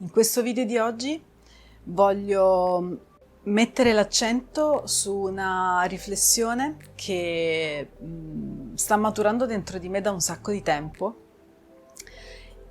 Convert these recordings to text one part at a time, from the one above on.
In questo video di oggi voglio mettere l'accento su una riflessione che sta maturando dentro di me da un sacco di tempo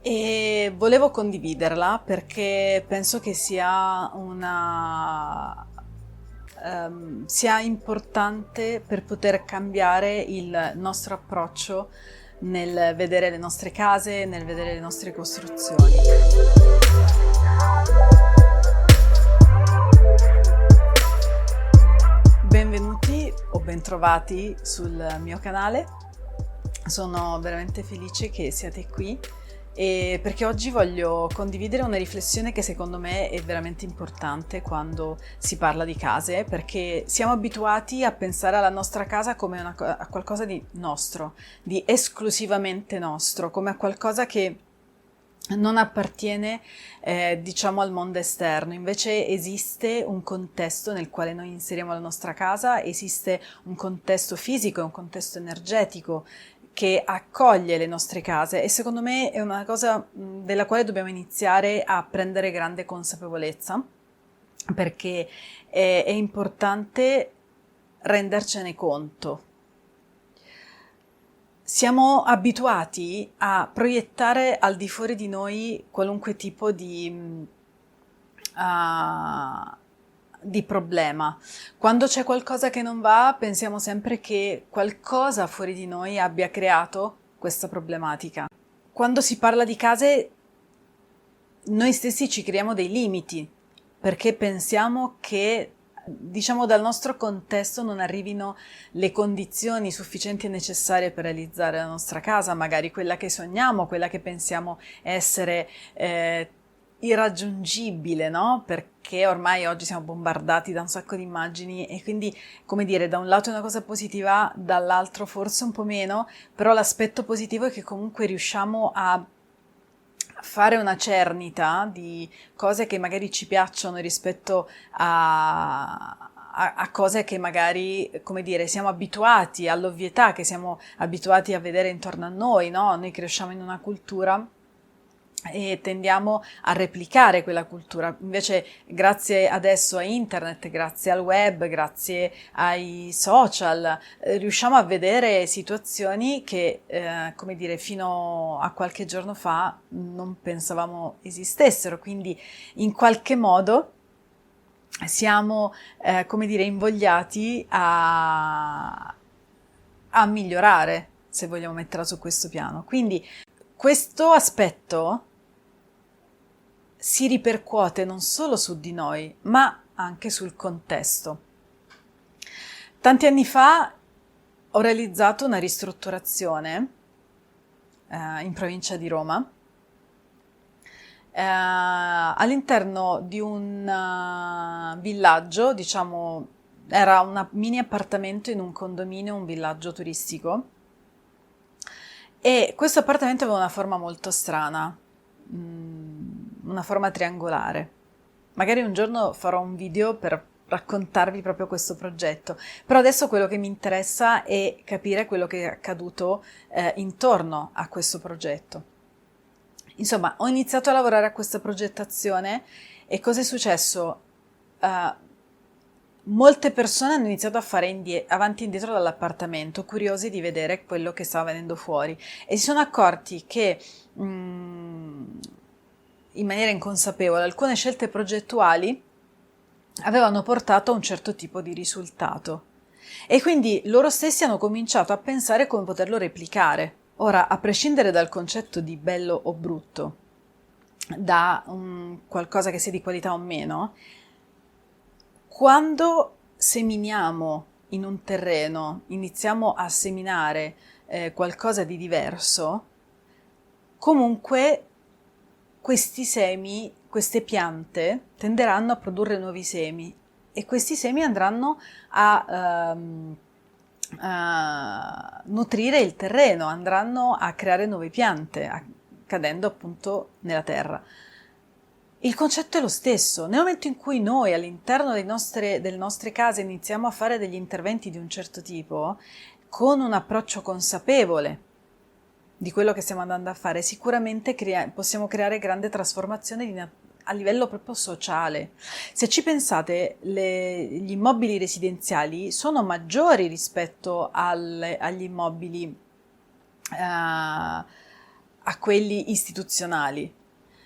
e volevo condividerla perché penso che sia sia importante per poter cambiare il nostro approccio nel vedere le nostre case, nel vedere le nostre costruzioni. Benvenuti o bentrovati sul mio canale, sono veramente felice che siate qui e perché oggi voglio condividere una riflessione che secondo me è veramente importante quando si parla di case, perché siamo abituati a pensare alla nostra casa come a qualcosa di nostro, di esclusivamente nostro, come a qualcosa che non appartiene diciamo al mondo esterno. Invece esiste un contesto nel quale noi inseriamo la nostra casa, esiste un contesto fisico e un contesto energetico che accoglie le nostre case e secondo me è una cosa della quale dobbiamo iniziare a prendere grande consapevolezza, perché è importante rendercene conto. Siamo abituati a proiettare al di fuori di noi qualunque tipo di problema. Quando c'è qualcosa che non va, pensiamo sempre che qualcosa fuori di noi abbia creato questa problematica. Quando si parla di case, noi stessi ci creiamo dei limiti, perché pensiamo che diciamo dal nostro contesto non arrivino le condizioni sufficienti e necessarie per realizzare la nostra casa, magari quella che sogniamo, quella che pensiamo essere irraggiungibile, no? Perché ormai oggi siamo bombardati da un sacco di immagini e quindi, come dire, da un lato è una cosa positiva, dall'altro forse un po' meno, però l'aspetto positivo è che comunque riusciamo a fare una cernita di cose che magari ci piacciono rispetto a cose che magari, come dire, siamo abituati all'ovvietà, che siamo abituati a vedere intorno a noi, no? Noi cresciamo in una cultura e tendiamo a replicare quella cultura. Invece, grazie adesso a internet, grazie al web, grazie ai social, riusciamo a vedere situazioni che, come dire, fino a qualche giorno fa non pensavamo esistessero. Quindi, in qualche modo siamo, come dire, invogliati a migliorare, se vogliamo metterla su questo piano. Quindi, questo aspetto si ripercuote non solo su di noi, ma anche sul contesto. Tanti anni fa ho realizzato una ristrutturazione in provincia di Roma all'interno di un villaggio, diciamo, era un mini appartamento in un condominio, un villaggio turistico, e questo appartamento aveva una forma molto strana, una forma triangolare. Magari un giorno farò un video per raccontarvi proprio questo progetto, però adesso quello che mi interessa è capire quello che è accaduto intorno a questo progetto. Insomma, ho iniziato a lavorare a questa progettazione e cosa è successo? Molte persone hanno iniziato a fare avanti e indietro dall'appartamento, curiosi di vedere quello che stava venendo fuori, e si sono accorti che in maniera inconsapevole alcune scelte progettuali avevano portato a un certo tipo di risultato e quindi loro stessi hanno cominciato a pensare come poterlo replicare. Ora, a prescindere dal concetto di bello o brutto, da qualcosa che sia di qualità o meno, quando seminiamo in un terreno, iniziamo a seminare qualcosa di diverso, comunque questi semi, queste piante tenderanno a produrre nuovi semi e questi semi andranno a nutrire il terreno, andranno a creare nuove piante, cadendo appunto nella terra. Il concetto è lo stesso. Nel momento in cui noi all'interno delle nostre case iniziamo a fare degli interventi di un certo tipo, con un approccio consapevole di quello che stiamo andando a fare, sicuramente possiamo creare grande trasformazione a livello proprio sociale. Se ci pensate, gli immobili residenziali sono maggiori rispetto agli immobili, a quelli istituzionali.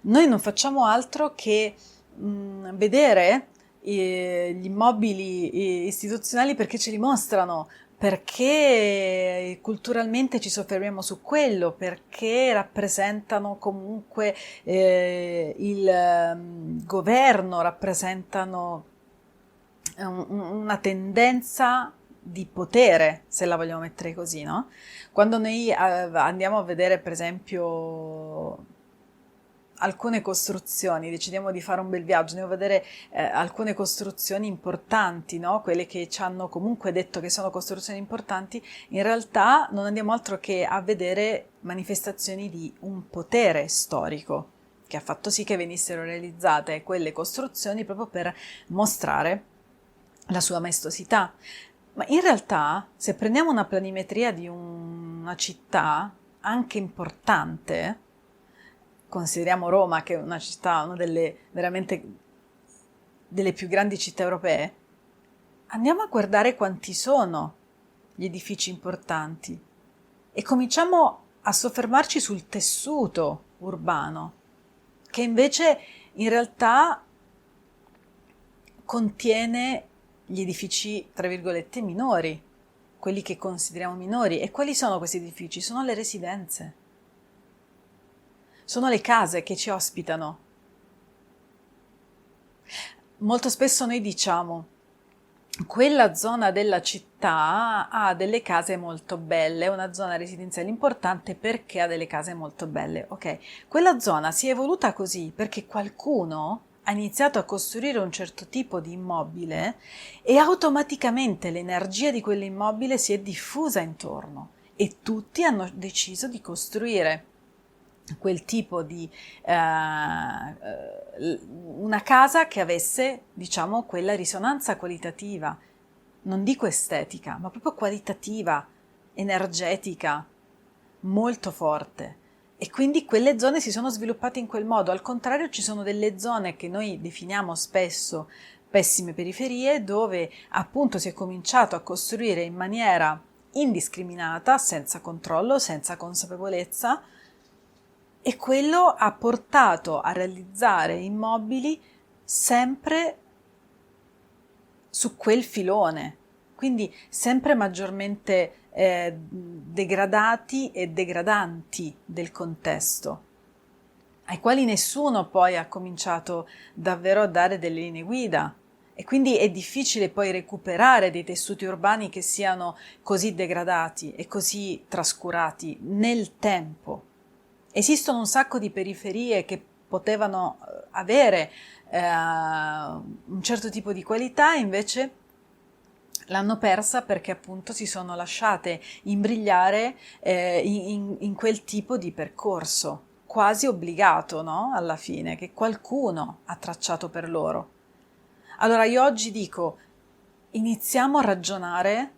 Noi non facciamo altro che vedere gli immobili istituzionali perché ce li mostrano, perché culturalmente ci soffermiamo su quello, perché rappresentano comunque il governo, rappresentano una tendenza di potere, se la vogliamo mettere così, no? Quando noi andiamo a vedere, per esempio, alcune costruzioni, decidiamo di fare un bel viaggio, andiamo a vedere alcune costruzioni importanti, no? Quelle che ci hanno comunque detto che sono costruzioni importanti, in realtà non andiamo altro che a vedere manifestazioni di un potere storico che ha fatto sì che venissero realizzate quelle costruzioni proprio per mostrare la sua maestosità. Ma in realtà, se prendiamo una planimetria di una città, anche importante, consideriamo Roma, che è una città, una delle veramente delle più grandi città europee, andiamo a guardare quanti sono gli edifici importanti e cominciamo a soffermarci sul tessuto urbano, che invece in realtà contiene gli edifici, tra virgolette, minori, quelli che consideriamo minori. E quali sono questi edifici? Sono le residenze. Sono le case che ci ospitano. Molto spesso noi diciamo, quella zona della città ha delle case molto belle, è una zona residenziale importante perché ha delle case molto belle. Ok, quella zona si è evoluta così perché qualcuno ha iniziato a costruire un certo tipo di immobile e automaticamente l'energia di quell'immobile si è diffusa intorno e tutti hanno deciso di costruire quel tipo di una casa che avesse, diciamo, quella risonanza qualitativa, non dico estetica, ma proprio qualitativa, energetica, molto forte. E quindi quelle zone si sono sviluppate in quel modo. Al contrario, ci sono delle zone che noi definiamo spesso pessime periferie, dove appunto si è cominciato a costruire in maniera indiscriminata, senza controllo, senza consapevolezza, e quello ha portato a realizzare immobili sempre su quel filone, quindi sempre maggiormente degradati e degradanti del contesto, ai quali nessuno poi ha cominciato davvero a dare delle linee guida. E quindi è difficile poi recuperare dei tessuti urbani che siano così degradati e così trascurati nel tempo. Esistono un sacco di periferie che potevano avere un certo tipo di qualità, invece l'hanno persa perché appunto si sono lasciate imbrigliare in quel tipo di percorso, quasi obbligato, no? Alla fine, che qualcuno ha tracciato per loro. Allora io oggi dico, iniziamo a ragionare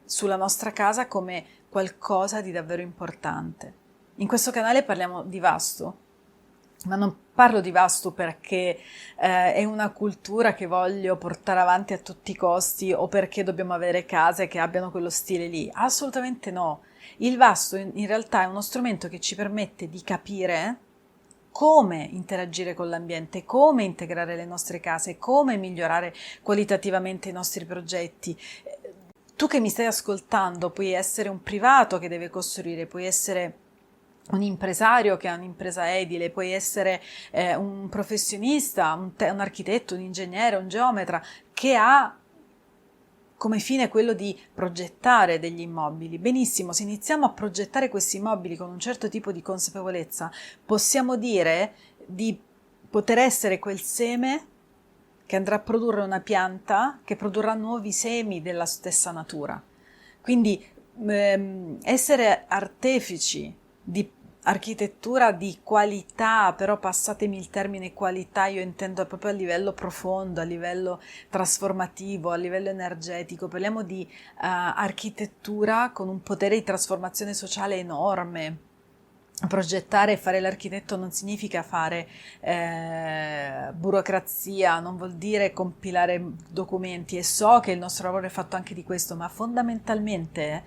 sulla nostra casa come qualcosa di davvero importante. In questo canale parliamo di Vastu, ma non parlo di Vastu perché è una cultura che voglio portare avanti a tutti i costi o perché dobbiamo avere case che abbiano quello stile lì. Assolutamente no. Il Vastu in realtà è uno strumento che ci permette di capire come interagire con l'ambiente, come integrare le nostre case, come migliorare qualitativamente i nostri progetti. Tu che mi stai ascoltando puoi essere un privato che deve costruire, puoi essere un impresario che ha un'impresa edile, puoi essere un professionista, un architetto, un ingegnere, un geometra che ha come fine quello di progettare degli immobili. Benissimo, se iniziamo a progettare questi immobili con un certo tipo di consapevolezza, possiamo dire di poter essere quel seme che andrà a produrre una pianta che produrrà nuovi semi della stessa natura. Quindi essere artefici di architettura di qualità, però passatemi il termine qualità, io intendo proprio a livello profondo, a livello trasformativo, a livello energetico. Parliamo di architettura con un potere di trasformazione sociale enorme, Progettare e fare l'architetto non significa fare burocrazia, non vuol dire compilare documenti, e so che il nostro lavoro è fatto anche di questo, ma fondamentalmente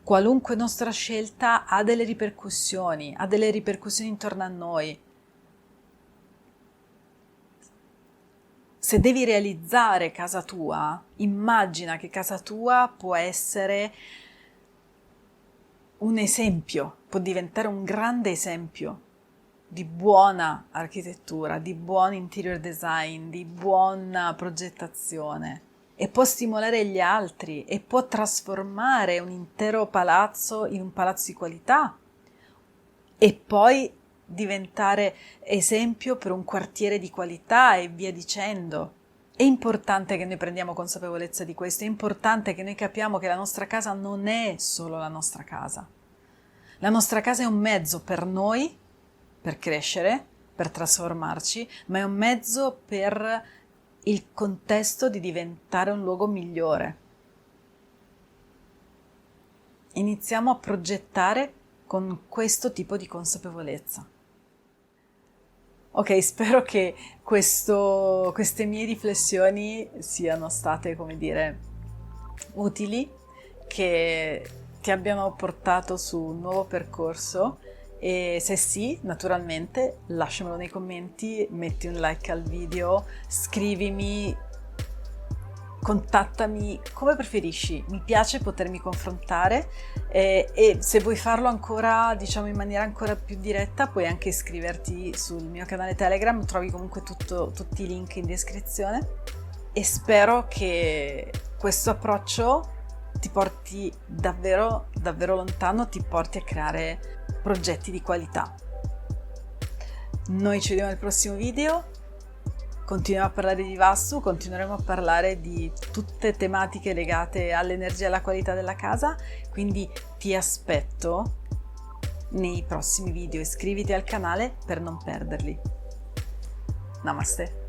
qualunque nostra scelta ha delle ripercussioni intorno a noi. Se devi realizzare casa tua, immagina che casa tua può essere un esempio, può diventare un grande esempio di buona architettura, di buon interior design, di buona progettazione, e può stimolare gli altri e può trasformare un intero palazzo in un palazzo di qualità e poi diventare esempio per un quartiere di qualità e via dicendo. È importante che noi prendiamo consapevolezza di questo, è importante che noi capiamo che la nostra casa non è solo la nostra casa. La nostra casa è un mezzo per noi, per crescere, per trasformarci, ma è un mezzo per il contesto di diventare un luogo migliore. Iniziamo a progettare con questo tipo di consapevolezza. Ok, spero che queste mie riflessioni siano state, come dire, utili, che ti abbiano portato su un nuovo percorso, e se sì, naturalmente, lasciamelo nei commenti, metti un like al video, scrivimi, contattami come preferisci, mi piace potermi confrontare, e se vuoi farlo ancora, diciamo, in maniera ancora più diretta, puoi anche iscriverti sul mio canale Telegram, trovi comunque tutti i link in descrizione, e spero che questo approccio ti porti davvero, davvero lontano, ti porti a creare progetti di qualità. Noi ci vediamo nel prossimo video. Continuiamo a parlare di Vastu, continueremo a parlare di tutte tematiche legate all'energia e alla qualità della casa, quindi ti aspetto nei prossimi video, iscriviti al canale per non perderli. Namaste.